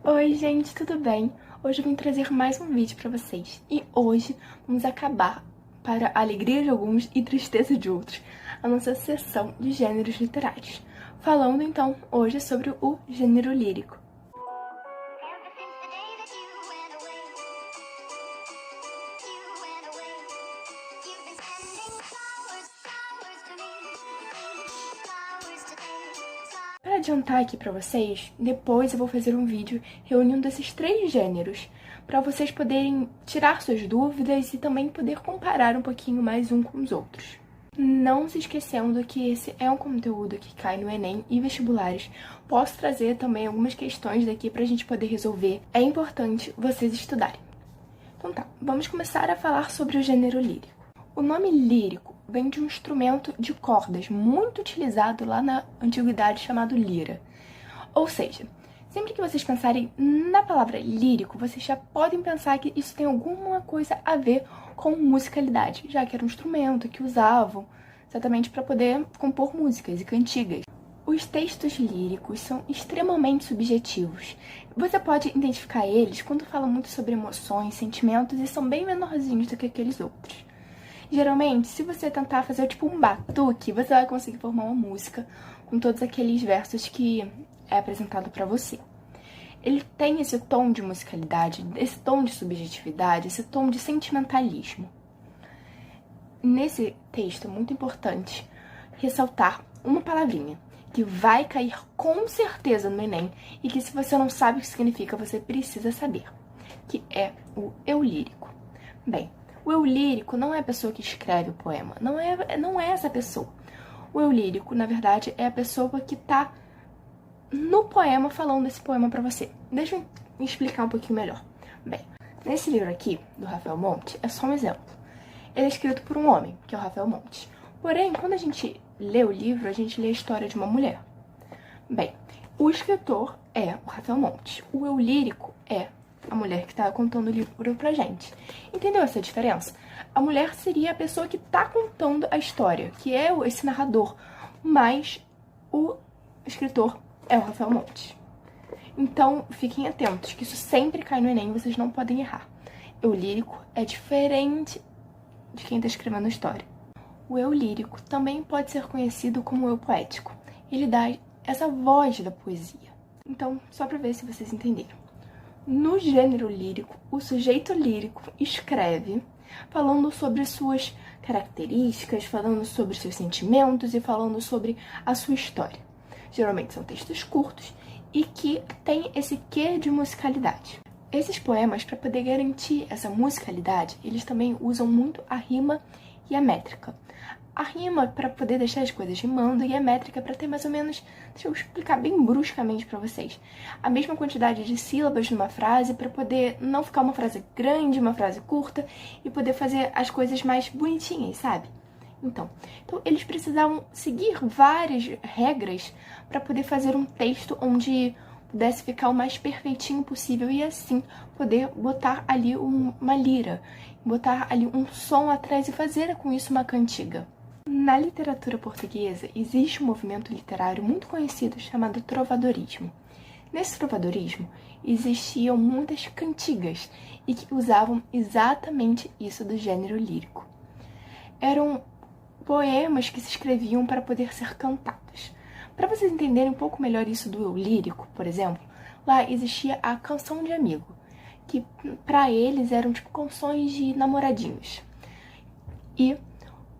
Oi gente, tudo bem? Hoje eu vim trazer mais um vídeo pra vocês. E hoje vamos acabar, para a alegria de alguns e tristeza de outros, a nossa sessão de gêneros literários. Falando então hoje sobre o gênero lírico. Para adiantar aqui para vocês, depois eu vou fazer um vídeo reunindo esses três gêneros, para vocês poderem tirar suas dúvidas e também poder comparar um pouquinho mais um com os outros. Não se esquecendo que esse é um conteúdo que cai no Enem e vestibulares. Posso trazer também algumas questões daqui para a gente poder resolver. É importante vocês estudarem. Então tá, vamos começar a falar sobre o gênero lírico. O nome lírico vem de um instrumento de cordas muito utilizado lá na antiguidade chamado lira. Ou seja, sempre que vocês pensarem na palavra lírico, vocês já podem pensar que isso tem alguma coisa a ver com musicalidade, já que era um instrumento que usavam exatamente para poder compor músicas e cantigas. Os textos líricos são extremamente subjetivos. Você pode identificar eles quando falam muito sobre emoções, sentimentos e são bem menorzinhos do que aqueles outros. Geralmente, se você tentar fazer tipo um batuque, você vai conseguir formar uma música com todos aqueles versos que é apresentado para você. Ele tem esse tom de musicalidade, esse tom de subjetividade, esse tom de sentimentalismo. Nesse texto é muito importante ressaltar uma palavrinha que vai cair com certeza no Enem e que, se você não sabe o que significa, você precisa saber, que é o eu lírico. Bem, o eu lírico não é a pessoa que escreve o poema, não é essa pessoa. O eu lírico, na verdade, é a pessoa que tá no poema falando esse poema pra você. Deixa eu explicar um pouquinho melhor. Bem, nesse livro aqui, do Rafael Monte, é só um exemplo. Ele é escrito por um homem, que é o Rafael Monte. Porém, quando a gente lê o livro, a gente lê a história de uma mulher. Bem, o escritor é o Rafael Monte. O eu lírico é a mulher que tá contando o livro pra gente. Entendeu essa diferença? A mulher seria a pessoa que tá contando a história, que é esse narrador, mas o escritor é o Rafael Monte. Então, fiquem atentos, que isso sempre cai no Enem, vocês não podem errar. Eu lírico é diferente de quem tá escrevendo a história. O eu lírico também pode ser conhecido como eu poético. Ele dá essa voz da poesia. Então, só pra ver se vocês entenderam. No gênero lírico, o sujeito lírico escreve falando sobre suas características, falando sobre seus sentimentos e falando sobre a sua história. Geralmente são textos curtos e que têm esse quê de musicalidade. Esses poemas, para poder garantir essa musicalidade, eles também usam muito a rima e a métrica. A rima para poder deixar as coisas rimando e a métrica para ter mais ou menos, deixa eu explicar bem bruscamente para vocês, a mesma quantidade de sílabas numa frase para poder não ficar uma frase grande, uma frase curta e poder fazer as coisas mais bonitinhas, sabe? Então eles precisavam seguir várias regras para poder fazer um texto onde pudesse ficar o mais perfeitinho possível e assim poder botar ali uma lira, botar ali um som atrás e fazer com isso uma cantiga. Na literatura portuguesa existe um movimento literário muito conhecido chamado trovadorismo. Nesse trovadorismo existiam muitas cantigas e que usavam exatamente isso do gênero lírico. Eram poemas que se escreviam para poder ser cantados. Para vocês entenderem um pouco melhor isso do eu lírico, por exemplo, lá existia a canção de amigo, que para eles eram tipo canções de namoradinhos. E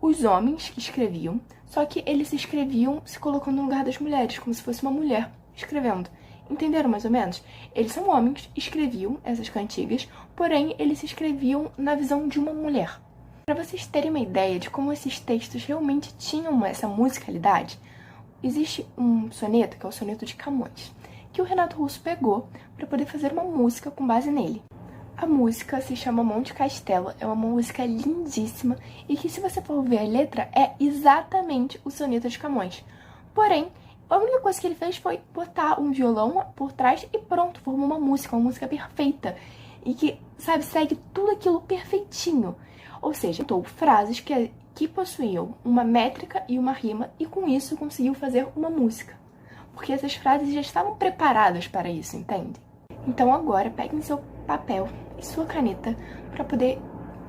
os homens que escreviam, só que eles se escreviam se colocando no lugar das mulheres, como se fosse uma mulher escrevendo. Entenderam mais ou menos? Eles são homens, escreviam essas cantigas, porém eles se escreviam na visão de uma mulher. Para vocês terem uma ideia de como esses textos realmente tinham essa musicalidade, existe um soneto, que é o soneto de Camões, que o Renato Russo pegou para poder fazer uma música com base nele. A música se chama Monte Castelo, é uma música lindíssima e que, se você for ver a letra, é exatamente o soneto de Camões. Porém, a única coisa que ele fez foi botar um violão por trás e pronto, formou uma música perfeita. E que, sabe, segue tudo aquilo perfeitinho. Ou seja, botou frases que possuíam uma métrica e uma rima e com isso conseguiu fazer uma música. Porque essas frases já estavam preparadas para isso, entende? Então agora peguem seu papel e sua caneta para poder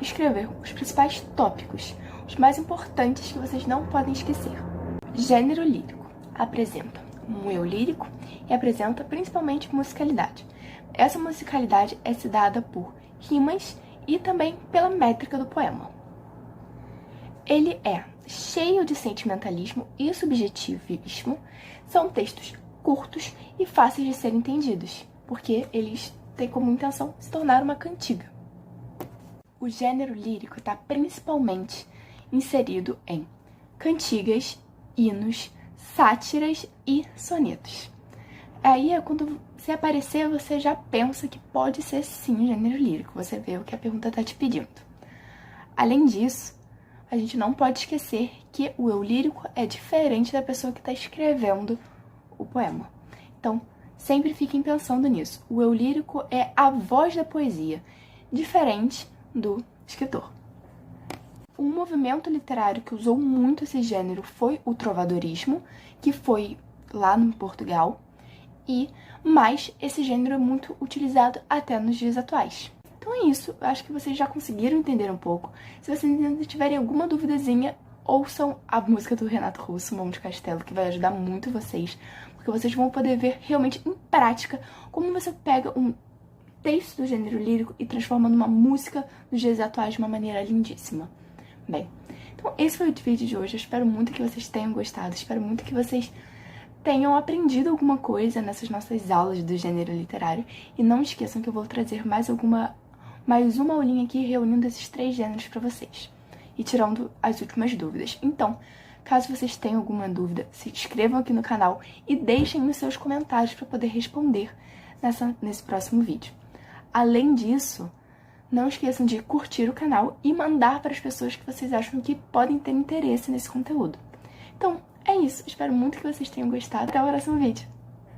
escrever os principais tópicos, os mais importantes que vocês não podem esquecer. Gênero lírico apresenta um eu lírico e apresenta principalmente musicalidade. Essa musicalidade é se dada por rimas e também pela métrica do poema. Ele é cheio de sentimentalismo e subjetivismo, são textos curtos e fáceis de serem entendidos, porque eles têm como intenção se tornar uma cantiga. O gênero lírico está principalmente inserido em cantigas, hinos, sátiras e sonetos. Aí é quando se aparecer, você já pensa que pode ser sim gênero lírico, você vê o que a pergunta está te pedindo. Além disso, a gente não pode esquecer que o eu lírico é diferente da pessoa que está escrevendo o poema. Então, sempre fiquem pensando nisso. O eu lírico é a voz da poesia, diferente do escritor. Um movimento literário que usou muito esse gênero foi o trovadorismo, que foi lá no Portugal, mas esse gênero é muito utilizado até nos dias atuais. Então é isso, eu acho que vocês já conseguiram entender um pouco. Se vocês ainda tiverem alguma duvidazinha, ouçam a música do Renato Russo, Monte Castelo, que vai ajudar muito vocês, porque vocês vão poder ver realmente em prática como você pega um texto do gênero lírico e transforma numa música nos dias atuais de uma maneira lindíssima. Bem, então esse foi o vídeo de hoje, eu espero muito que vocês tenham gostado, espero muito que vocês tenham aprendido alguma coisa nessas nossas aulas do gênero literário, e não esqueçam que eu vou trazer mais uma aulinha aqui reunindo esses 3 gêneros para vocês e tirando as últimas dúvidas. Então, caso vocês tenham alguma dúvida, se inscrevam aqui no canal e deixem os seus comentários para poder responder nesse próximo vídeo. Além disso, não esqueçam de curtir o canal e mandar para as pessoas que vocês acham que podem ter interesse nesse conteúdo. Então, é isso. Espero muito que vocês tenham gostado. Até o próximo vídeo.